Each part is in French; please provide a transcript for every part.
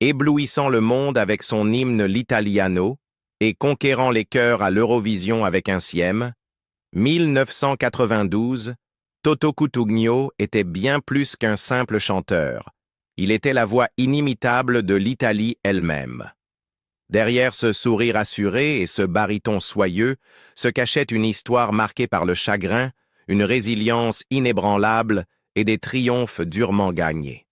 éblouissant le monde avec son hymne L'Italiano et conquérant les cœurs à l'Eurovision avec un Siem, 1992, Toto Cutugno était bien plus qu'un simple chanteur. Il était la voix inimitable de l'Italie elle-même. Derrière ce sourire assuré et ce baryton soyeux se cachait une histoire marquée par le chagrin, une résilience inébranlable et des triomphes durement gagnés.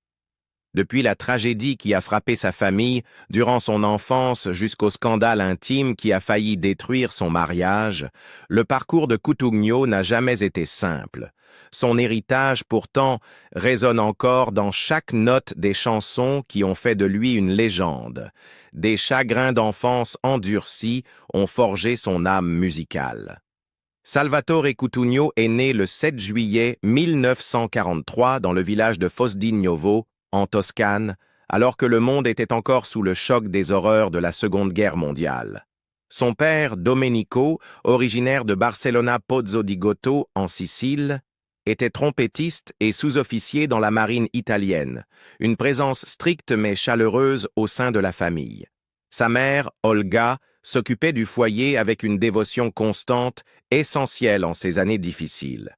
Depuis la tragédie qui a frappé sa famille durant son enfance jusqu'au scandale intime qui a failli détruire son mariage, le parcours de Cutugno n'a jamais été simple. Son héritage, pourtant, résonne encore dans chaque note des chansons qui ont fait de lui une légende. Des chagrins d'enfance endurcis ont forgé son âme musicale. Salvatore Cutugno est né le 7 juillet 1943 dans le village de Fosdignovo, en Toscane, alors que le monde était encore sous le choc des horreurs de la Seconde Guerre mondiale. Son père, Domenico, originaire de Barcellona Pozzo di Gotto, en Sicile, était trompettiste et sous-officier dans la marine italienne, une présence stricte mais chaleureuse au sein de la famille. Sa mère, Olga, s'occupait du foyer avec une dévotion constante, essentielle en ces années difficiles.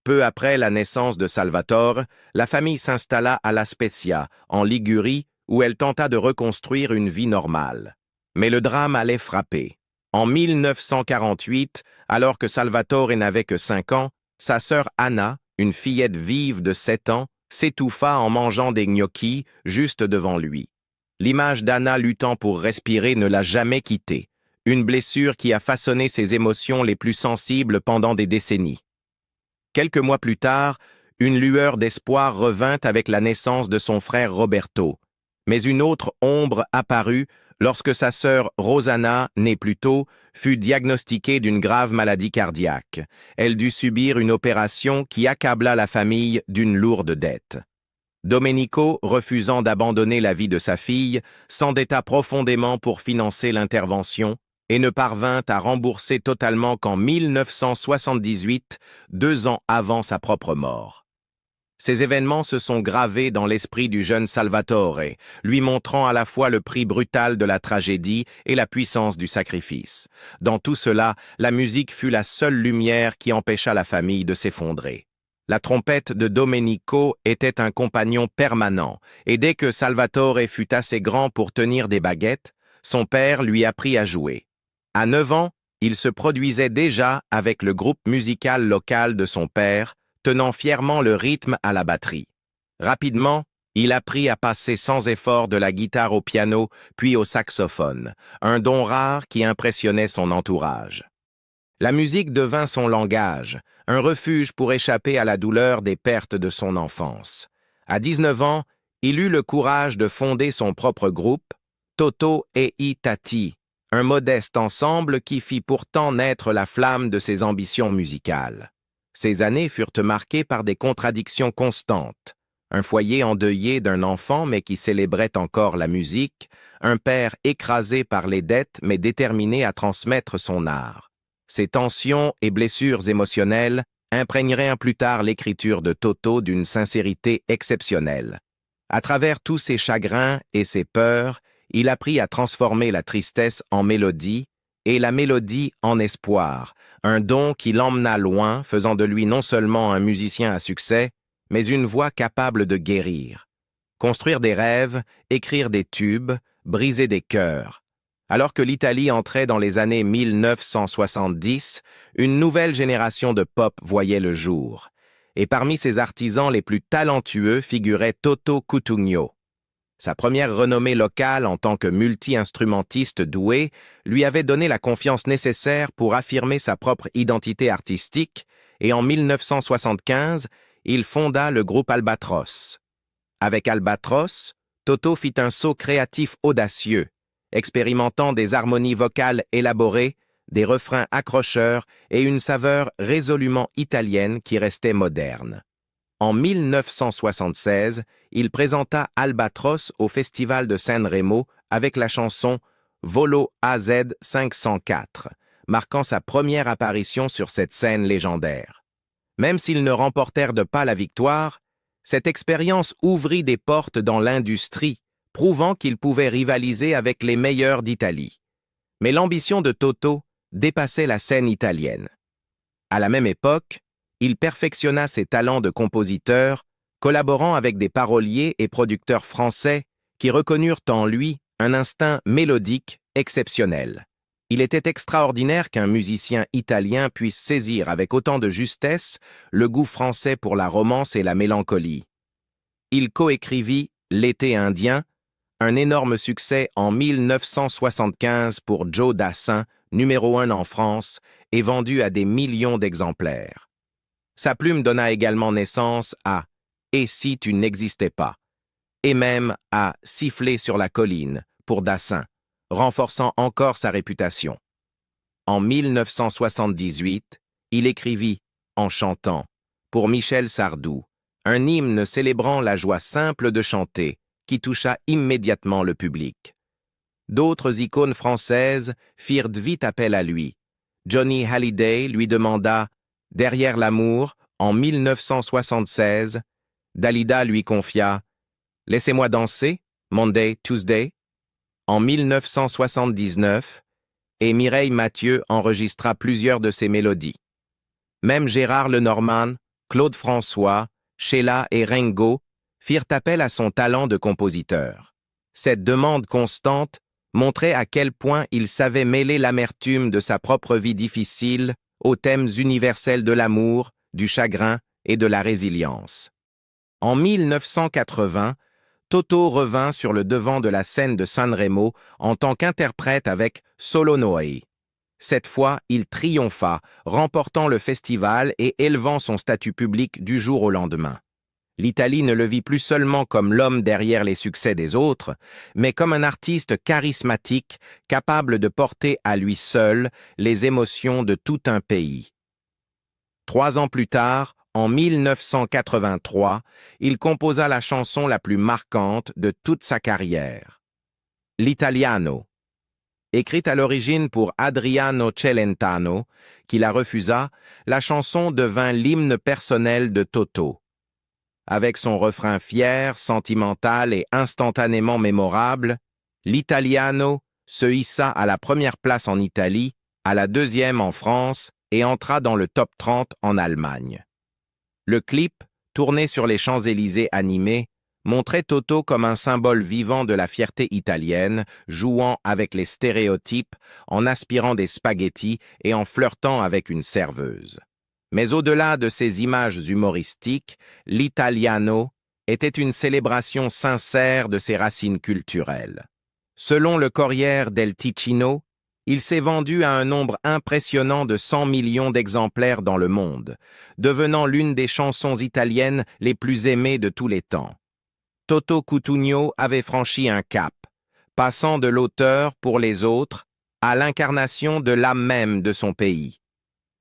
Peu après la naissance de Salvatore, la famille s'installa à La Spezia, en Ligurie, où elle tenta de reconstruire une vie normale. Mais le drame allait frapper. En 1948, alors que Salvatore n'avait que 5 ans, sa sœur Anna, une fillette vive de 7 ans, s'étouffa en mangeant des gnocchis juste devant lui. L'image d'Anna luttant pour respirer ne l'a jamais quittée, une blessure qui a façonné ses émotions les plus sensibles pendant des décennies. Quelques mois plus tard, une lueur d'espoir revint avec la naissance de son frère Roberto. Mais une autre ombre apparut lorsque sa sœur Rosanna, née plus tôt, fut diagnostiquée d'une grave maladie cardiaque. Elle dut subir une opération qui accabla la famille d'une lourde dette. Domenico, refusant d'abandonner la vie de sa fille, s'endetta profondément pour financer l'intervention et ne parvint à rembourser totalement qu'en 1978, 2 ans avant sa propre mort. Ces événements se sont gravés dans l'esprit du jeune Salvatore, lui montrant à la fois le prix brutal de la tragédie et la puissance du sacrifice. Dans tout cela, la musique fut la seule lumière qui empêcha la famille de s'effondrer. La trompette de Domenico était un compagnon permanent, et dès que Salvatore fut assez grand pour tenir des baguettes, son père lui apprit à jouer. À 9 ans, il se produisait déjà avec le groupe musical local de son père, tenant fièrement le rythme à la batterie. Rapidement, il apprit à passer sans effort de la guitare au piano, puis au saxophone, un don rare qui impressionnait son entourage. La musique devint son langage, un refuge pour échapper à la douleur des pertes de son enfance. À 19 ans, il eut le courage de fonder son propre groupe, Toto e i Tati, un modeste ensemble qui fit pourtant naître la flamme de ses ambitions musicales. Ces années furent marquées par des contradictions constantes. Un foyer endeuillé d'un enfant mais qui célébrait encore la musique, un père écrasé par les dettes mais déterminé à transmettre son art. Ces tensions et blessures émotionnelles imprégnèrent plus tard l'écriture de Toto d'une sincérité exceptionnelle. À travers tous ses chagrins et ses peurs, il apprit à transformer la tristesse en mélodie et la mélodie en espoir, un don qui l'emmena loin, faisant de lui non seulement un musicien à succès, mais une voix capable de guérir. Construire des rêves, écrire des tubes, briser des cœurs. Alors que l'Italie entrait dans les années 1970, une nouvelle génération de pop voyait le jour. Et parmi ses artisans les plus talentueux figurait Toto Cutugno. Sa première renommée locale en tant que multi-instrumentiste doué lui avait donné la confiance nécessaire pour affirmer sa propre identité artistique et en 1975, il fonda le groupe Albatros. Avec Albatros, Toto fit un saut créatif audacieux, expérimentant des harmonies vocales élaborées, des refrains accrocheurs et une saveur résolument italienne qui restait moderne. En 1976, il présenta Albatros au Festival de Sanremo avec la chanson Volo AZ 504, marquant sa première apparition sur cette scène légendaire. Même s'ils ne remportèrent pas la victoire, cette expérience ouvrit des portes dans l'industrie, prouvant qu'il pouvait rivaliser avec les meilleurs d'Italie. Mais l'ambition de Toto dépassait la scène italienne. À la même époque, il perfectionna ses talents de compositeur, collaborant avec des paroliers et producteurs français qui reconnurent en lui un instinct mélodique exceptionnel. Il était extraordinaire qu'un musicien italien puisse saisir avec autant de justesse le goût français pour la romance et la mélancolie. Il coécrivit L'été indien, un énorme succès en 1975 pour Joe Dassin, numéro 1 en France, et vendu à des millions d'exemplaires. Sa plume donna également naissance à « Et si tu n'existais pas » et même à « Siffler sur la colline » pour Dassin, renforçant encore sa réputation. En 1978, il écrivit « En chantant » pour Michel Sardou, un hymne célébrant la joie simple de chanter, qui toucha immédiatement le public. D'autres icônes françaises firent vite appel à lui. Johnny Hallyday lui demanda « Derrière l'amour » en 1976, Dalida lui confia « Laissez-moi danser » Monday, Tuesday en 1979, et Mireille Mathieu enregistra plusieurs de ses mélodies. Même Gérard Lenormand, Claude François, Sheila et Ringo firent appel à son talent de compositeur. Cette demande constante montrait à quel point il savait mêler l'amertume de sa propre vie difficile aux thèmes universels de l'amour, du chagrin et de la résilience. En 1980, Toto revint sur le devant de la scène de Sanremo en tant qu'interprète avec Solo Noi. Cette fois, il triompha, remportant le festival et élevant son statut public du jour au lendemain. L'Italie ne le vit plus seulement comme l'homme derrière les succès des autres, mais comme un artiste charismatique capable de porter à lui seul les émotions de tout un pays. 3 ans plus tard, en 1983, il composa la chanson la plus marquante de toute sa carrière. L'Italiano. Écrite à l'origine pour Adriano Celentano, qui la refusa, la chanson devint l'hymne personnel de Toto. Avec son refrain fier, sentimental et instantanément mémorable, l'Italiano se hissa à la première place en Italie, à la 2e en France et entra dans le top 30 en Allemagne. Le clip, tourné sur les Champs-Élysées animés, montrait Toto comme un symbole vivant de la fierté italienne, jouant avec les stéréotypes, en aspirant des spaghettis et en flirtant avec une serveuse. Mais au-delà de ces images humoristiques, l'Italiano était une célébration sincère de ses racines culturelles. Selon le Corriere del Ticino, il s'est vendu à un nombre impressionnant de 100 millions d'exemplaires dans le monde, devenant l'une des chansons italiennes les plus aimées de tous les temps. Toto Cutugno avait franchi un cap, passant de l'auteur pour les autres à l'incarnation de l'âme même de son pays.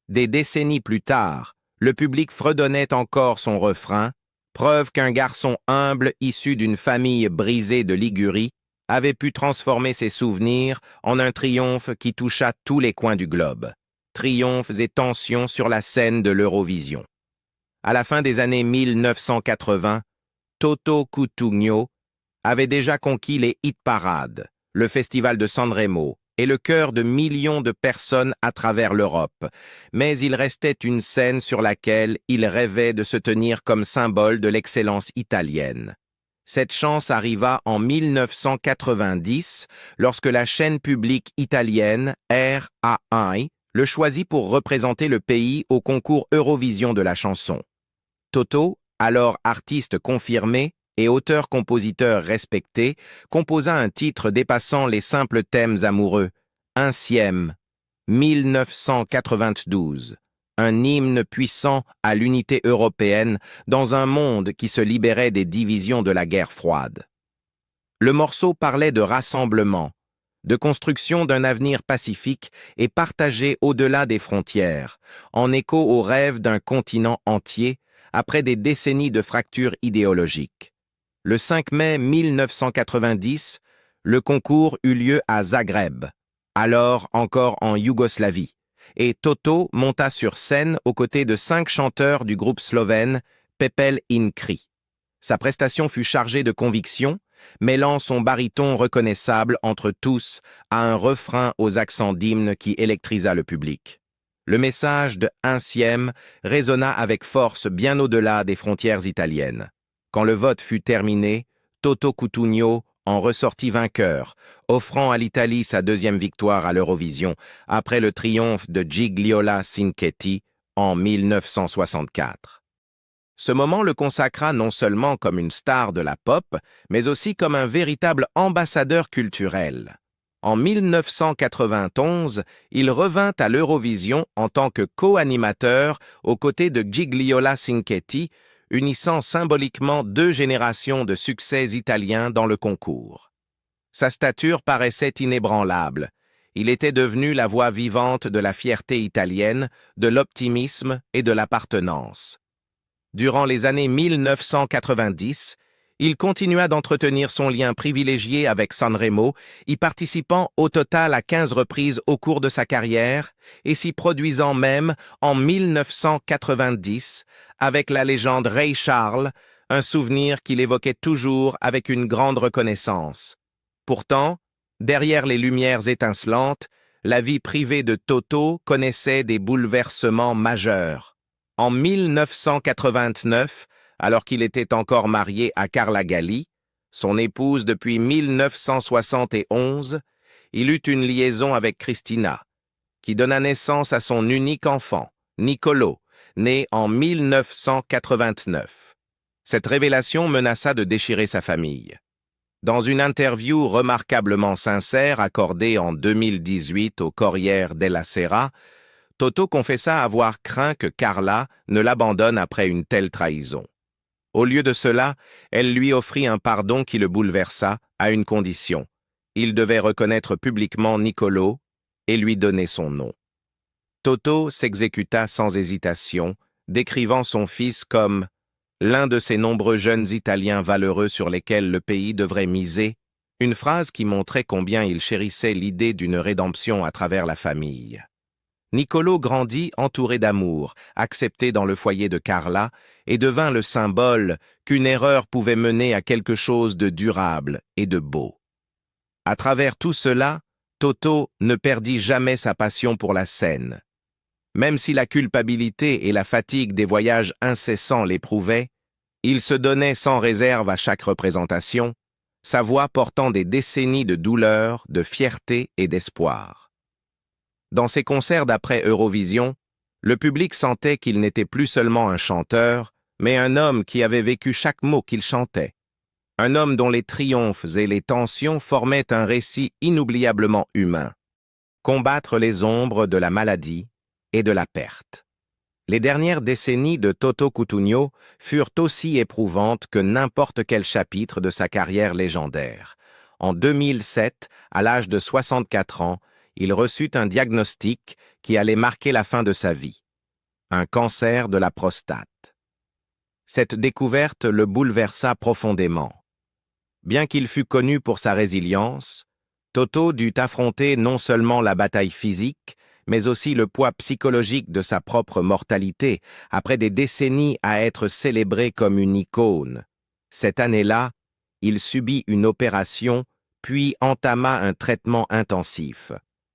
Des décennies plus tard, le public fredonnait encore son refrain, preuve qu'un garçon humble issu d'une famille brisée de Ligurie avait pu transformer ses souvenirs en un triomphe qui toucha tous les coins du globe. Triomphes et tensions sur la scène de l'Eurovision. À la fin des années 1980, Toto Cutugno avait déjà conquis les hit-parades, le festival de Sanremo et le cœur de millions de personnes à travers l'Europe, mais il restait une scène sur laquelle il rêvait de se tenir comme symbole de l'excellence italienne. Cette chance arriva en 1990 lorsque la chaîne publique italienne RAI le choisit pour représenter le pays au concours Eurovision de la chanson. Toto, alors artiste confirmé et auteur-compositeur respecté, composa un titre dépassant les simples thèmes amoureux, Insieme, 1992. Un hymne puissant à l'unité européenne dans un monde qui se libérait des divisions de la guerre froide. Le morceau parlait de rassemblement, de construction d'un avenir pacifique et partagé au-delà des frontières, en écho aux rêves d'un continent entier après des décennies de fractures idéologiques. Le 5 mai 1990, le concours eut lieu à Zagreb, alors encore en Yougoslavie, et Toto monta sur scène aux côtés de 5 chanteurs du groupe slovène Pepel in Cri. Sa prestation fut chargée de conviction, mêlant son baryton reconnaissable entre tous à un refrain aux accents d'hymne qui électrisa le public. Le message de Incième résonna avec force bien au-delà des frontières italiennes. Quand le vote fut terminé, Toto Cutugno en ressortit vainqueur, offrant à l'Italie sa deuxième victoire à l'Eurovision après le triomphe de Gigliola Cinquetti en 1964. Ce moment le consacra non seulement comme une star de la pop, mais aussi comme un véritable ambassadeur culturel. En 1991, il revint à l'Eurovision en tant que co-animateur aux côtés de Gigliola Cinquetti, unissant symboliquement deux générations de succès italiens dans le concours. Sa stature paraissait inébranlable. Il était devenu la voix vivante de la fierté italienne, de l'optimisme et de l'appartenance. Durant les années 1990, il continua d'entretenir son lien privilégié avec Sanremo, y participant au total à 15 reprises au cours de sa carrière et s'y produisant même en 1990 avec la légende Ray Charles, un souvenir qu'il évoquait toujours avec une grande reconnaissance. Pourtant, derrière les lumières étincelantes, la vie privée de Toto connaissait des bouleversements majeurs. En 1989, alors qu'il était encore marié à Carla Galli, son épouse depuis 1971, il eut une liaison avec Cristina, qui donna naissance à son unique enfant, Niccolò, né en 1989. Cette révélation menaça de déchirer sa famille. Dans une interview remarquablement sincère accordée en 2018 au Corriere della Sera, Toto confessa avoir craint que Carla ne l'abandonne après une telle trahison. Au lieu de cela, elle lui offrit un pardon qui le bouleversa, à une condition. Il devait reconnaître publiquement Niccolò et lui donner son nom. Toto s'exécuta sans hésitation, décrivant son fils comme l'un de ces nombreux jeunes Italiens valeureux sur lesquels le pays devrait miser, une phrase qui montrait combien il chérissait l'idée d'une rédemption à travers la famille. Niccolò grandit entouré d'amour, accepté dans le foyer de Carla, et devint le symbole qu'une erreur pouvait mener à quelque chose de durable et de beau. À travers tout cela, Toto ne perdit jamais sa passion pour la scène. Même si la culpabilité et la fatigue des voyages incessants l'éprouvaient, il se donnait sans réserve à chaque représentation, sa voix portant des décennies de douleur, de fierté et d'espoir. Dans ses concerts d'après Eurovision, le public sentait qu'il n'était plus seulement un chanteur, mais un homme qui avait vécu chaque mot qu'il chantait. Un homme dont les triomphes et les tensions formaient un récit inoubliablement humain. Combattre les ombres de la maladie et de la perte. Les dernières décennies de Toto Cutugno furent aussi éprouvantes que n'importe quel chapitre de sa carrière légendaire. En 2007, à l'âge de 64 ans, il reçut un diagnostic qui allait marquer la fin de sa vie. Un cancer de la prostate. Cette découverte le bouleversa profondément. Bien qu'il fût connu pour sa résilience, Toto dut affronter non seulement la bataille physique, mais aussi le poids psychologique de sa propre mortalité, après des décennies à être célébré comme une icône. Cette année-là, il subit une opération, puis entama un traitement intensif.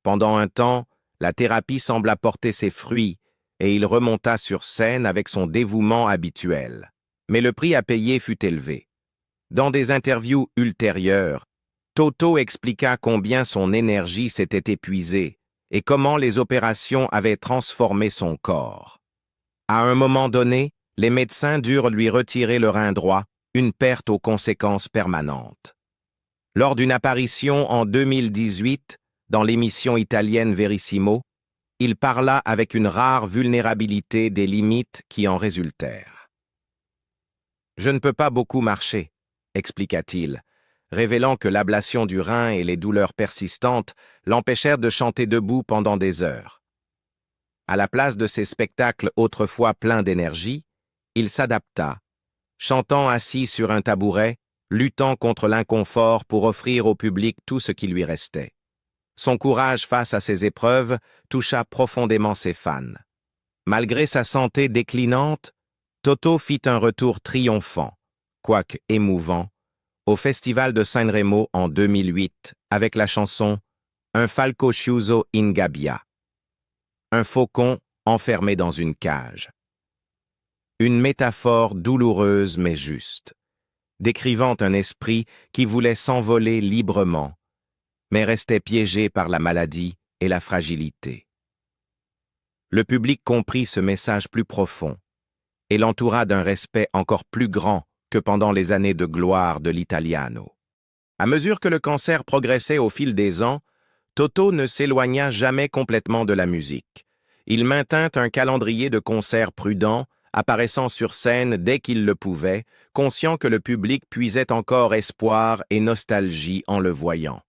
Pendant un temps, la thérapie sembla porter ses fruits, et il remonta sur scène avec son dévouement habituel. Mais le prix à payer fut élevé. Dans des interviews ultérieures, Toto expliqua combien son énergie s'était épuisée et comment les opérations avaient transformé son corps. À un moment donné, les médecins durent lui retirer le rein droit, une perte aux conséquences permanentes. Lors d'une apparition en 2018, dans l'émission italienne Verissimo, il parla avec une rare vulnérabilité des limites qui en résultèrent. « Je ne peux pas beaucoup marcher », expliqua-t-il, révélant que l'ablation du rein et les douleurs persistantes l'empêchèrent de chanter debout pendant des heures. À la place de ces spectacles autrefois pleins d'énergie, il s'adapta, chantant assis sur un tabouret, luttant contre l'inconfort pour offrir au public tout ce qui lui restait. Son courage face à ces épreuves toucha profondément ses fans. Malgré sa santé déclinante, Toto fit un retour triomphant, quoique émouvant, au Festival de Sanremo en 2008 avec la chanson Un falco chiuso in gabbia, un faucon enfermé dans une cage. Une métaphore douloureuse mais juste, décrivant un esprit qui voulait s'envoler librement, mais restait piégé par la maladie et la fragilité. Le public comprit ce message plus profond et l'entoura d'un respect encore plus grand que pendant les années de gloire de l'Italiano. À mesure que le cancer progressait au fil des ans, Toto ne s'éloigna jamais complètement de la musique. Il maintint un calendrier de concerts prudent, apparaissant sur scène dès qu'il le pouvait, conscient que le public puisait encore espoir et nostalgie en le voyant.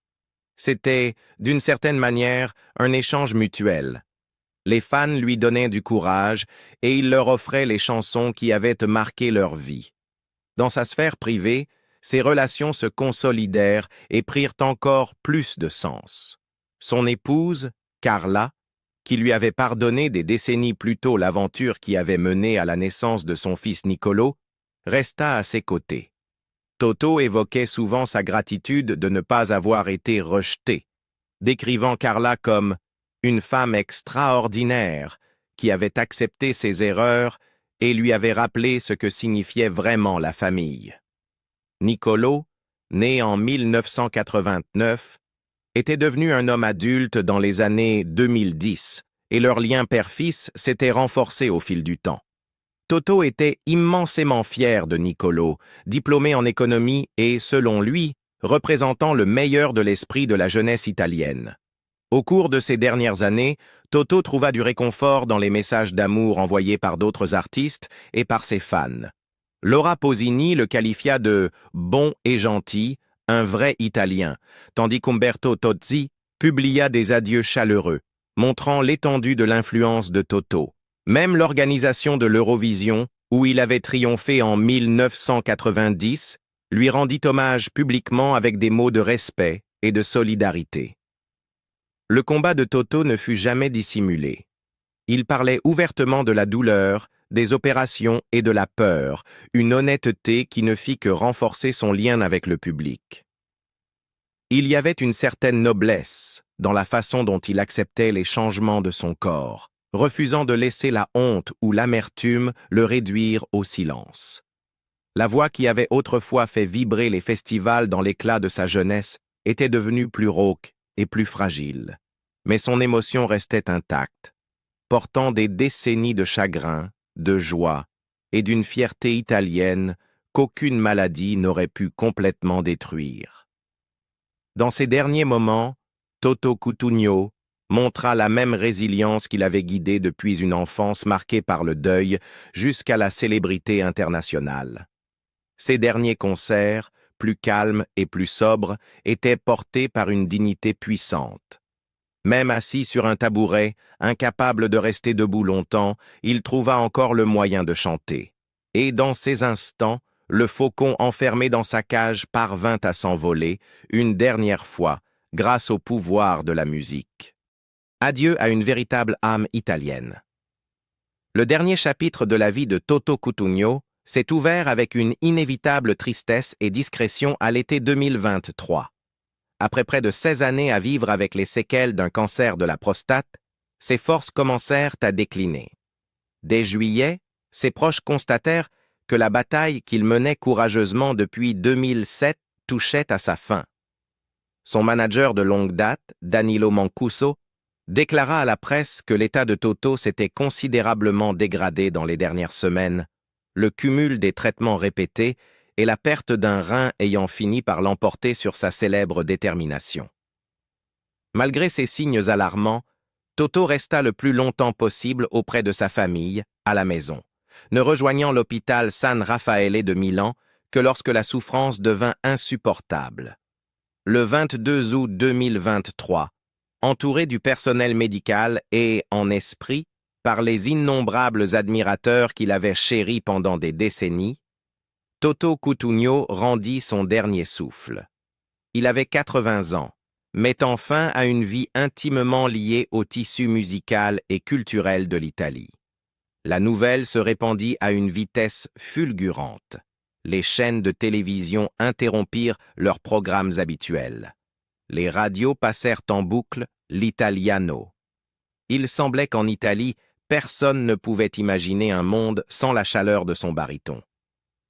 C'était, d'une certaine manière, un échange mutuel. Les fans lui donnaient du courage et il leur offrait les chansons qui avaient marqué leur vie. Dans sa sphère privée, ses relations se consolidèrent et prirent encore plus de sens. Son épouse, Carla, qui lui avait pardonné des décennies plus tôt l'aventure qui avait mené à la naissance de son fils Niccolò, resta à ses côtés. Toto évoquait souvent sa gratitude de ne pas avoir été rejetée, décrivant Carla comme une femme extraordinaire qui avait accepté ses erreurs et lui avait rappelé ce que signifiait vraiment la famille. Niccolò, né en 1989, était devenu un homme adulte dans les années 2010 et leur lien père-fils s'était renforcé au fil du temps. Toto était immensément fier de Niccolò, diplômé en économie et, selon lui, représentant le meilleur de l'esprit de la jeunesse italienne. Au cours de ces dernières années, Toto trouva du réconfort dans les messages d'amour envoyés par d'autres artistes et par ses fans. Laura Pausini le qualifia de « bon et gentil », un vrai Italien, tandis qu'Umberto Tozzi publia des adieux chaleureux, montrant l'étendue de l'influence de Toto. Même l'organisation de l'Eurovision, où il avait triomphé en 1990, lui rendit hommage publiquement avec des mots de respect et de solidarité. Le combat de Toto ne fut jamais dissimulé. Il parlait ouvertement de la douleur, des opérations et de la peur, une honnêteté qui ne fit que renforcer son lien avec le public. Il y avait une certaine noblesse dans la façon dont il acceptait les changements de son corps, refusant de laisser la honte ou l'amertume le réduire au silence. La voix qui avait autrefois fait vibrer les festivals dans l'éclat de sa jeunesse était devenue plus rauque et plus fragile. Mais son émotion restait intacte, portant des décennies de chagrin, de joie et d'une fierté italienne qu'aucune maladie n'aurait pu complètement détruire. Dans ces derniers moments, Toto Cutugno montra la même résilience qu'il avait guidée depuis une enfance marquée par le deuil jusqu'à la célébrité internationale. Ses derniers concerts, plus calmes et plus sobres, étaient portés par une dignité puissante. Même assis sur un tabouret, incapable de rester debout longtemps, il trouva encore le moyen de chanter. Et dans ces instants, le faucon enfermé dans sa cage parvint à s'envoler, une dernière fois, grâce au pouvoir de la musique. Adieu à une véritable âme italienne. Le dernier chapitre de la vie de Toto Cutugno s'est ouvert avec une inévitable tristesse et discrétion à l'été 2023. Après près de 16 années à vivre avec les séquelles d'un cancer de la prostate, ses forces commencèrent à décliner. Dès juillet, ses proches constatèrent que la bataille qu'il menait courageusement depuis 2007 touchait à sa fin. Son manager de longue date, Danilo Mancuso, déclara à la presse que l'état de Toto s'était considérablement dégradé dans les dernières semaines, le cumul des traitements répétés et la perte d'un rein ayant fini par l'emporter sur sa célèbre détermination. Malgré ces signes alarmants, Toto resta le plus longtemps possible auprès de sa famille, à la maison, ne rejoignant l'hôpital San Raffaele de Milan que lorsque la souffrance devint insupportable. Le 22 août 2023, entouré du personnel médical et, en esprit, par les innombrables admirateurs qu'il avait chéris pendant des décennies, Toto Cutugno rendit son dernier souffle. Il avait 80 ans, mettant fin à une vie intimement liée au tissu musical et culturel de l'Italie. La nouvelle se répandit à une vitesse fulgurante. les chaînes de télévision interrompirent leurs programmes habituels. Les radios passèrent en boucle l'italiano. Il semblait qu'en Italie, personne ne pouvait imaginer un monde sans la chaleur de son baryton.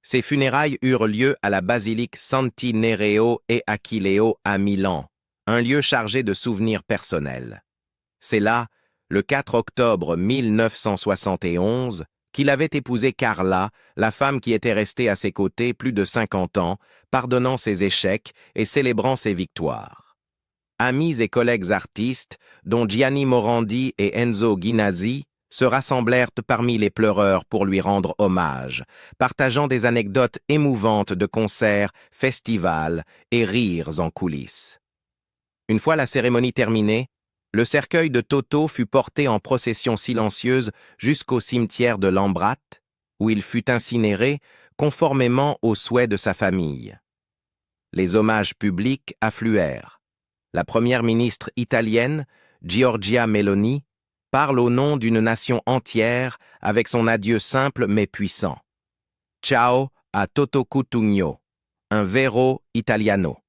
Ses funérailles eurent lieu à la basilique Santi Nereo e Achilleo à Milan, un lieu chargé de souvenirs personnels. C'est là, le 4 octobre 1971, qu'il avait épousé Carla, la femme qui était restée à ses côtés plus de 50 ans, pardonnant ses échecs et célébrant ses victoires. Amis et collègues artistes, dont Gianni Morandi et Enzo Ghinazzi, se rassemblèrent parmi les pleureurs pour lui rendre hommage, partageant des anecdotes émouvantes de concerts, festivals et rires en coulisses. Une fois la cérémonie terminée, le cercueil de Toto fut porté en procession silencieuse jusqu'au cimetière de Lambrate, où il fut incinéré conformément aux souhaits de sa famille. Les hommages publics affluèrent. La première ministre italienne, Giorgia Meloni, parle au nom d'une nation entière avec son adieu simple mais puissant. Ciao a Toto Cutugno, un vero italiano.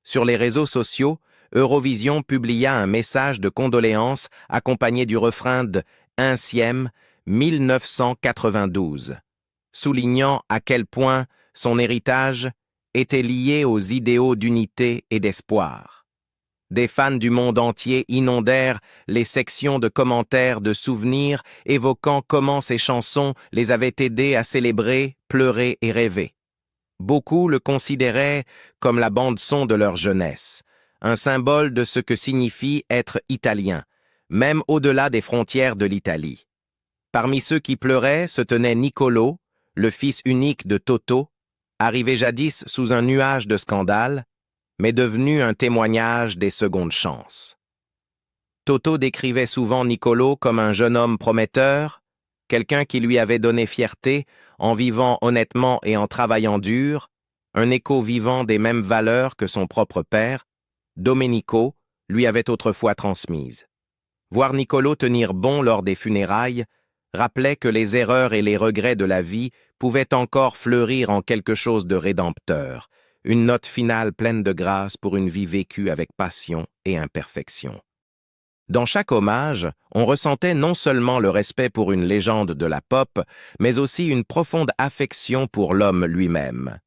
Sur les réseaux sociaux, Eurovision publia un message de condoléances accompagné du refrain de Insieme 1992, soulignant à quel point son héritage était lié aux idéaux d'unité et d'espoir. Des fans du monde entier inondèrent les sections de commentaires de souvenirs évoquant comment ces chansons les avaient aidés à célébrer, pleurer et rêver. Beaucoup le considéraient comme la bande-son de leur jeunesse, un symbole de ce que signifie être italien, même au-delà des frontières de l'Italie. Parmi ceux qui pleuraient se tenait Niccolò, le fils unique de Toto, arrivé jadis sous un nuage de scandales, mais devenu un témoignage des secondes chances. Toto décrivait souvent Niccolò comme un jeune homme prometteur, quelqu'un qui lui avait donné fierté en vivant honnêtement et en travaillant dur, un écho vivant des mêmes valeurs que son propre père, Domenico, lui avait autrefois transmises. Voir Niccolò tenir bon lors des funérailles rappelait que les erreurs et les regrets de la vie pouvaient encore fleurir en quelque chose de rédempteur, une note finale pleine de grâce pour une vie vécue avec passion et imperfection. Dans chaque hommage, on ressentait non seulement le respect pour une légende de la pop, mais aussi une profonde affection pour l'homme lui-même.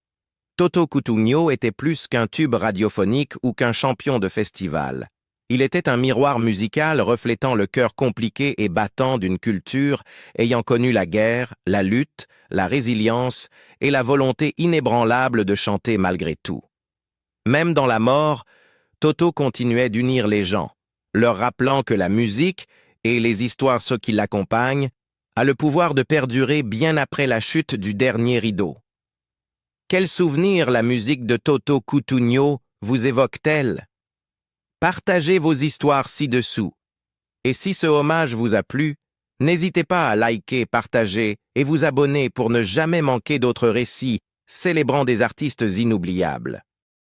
Toto Cutugno était plus qu'un tube radiophonique ou qu'un champion de festival. Il était un miroir musical reflétant le cœur compliqué et battant d'une culture ayant connu la guerre, la lutte, la résilience et la volonté inébranlable de chanter malgré tout. Même dans la mort, Toto continuait d'unir les gens, leur rappelant que la musique, et les histoires ceux qui l'accompagnent, a le pouvoir de perdurer bien après la chute du dernier rideau. Quel souvenir la musique de Toto Cutugno vous évoque-t-elle? Partagez vos histoires ci-dessous. Et si ce hommage vous a plu, n'hésitez pas à liker, partager et vous abonner pour ne jamais manquer d'autres récits célébrant des artistes inoubliables.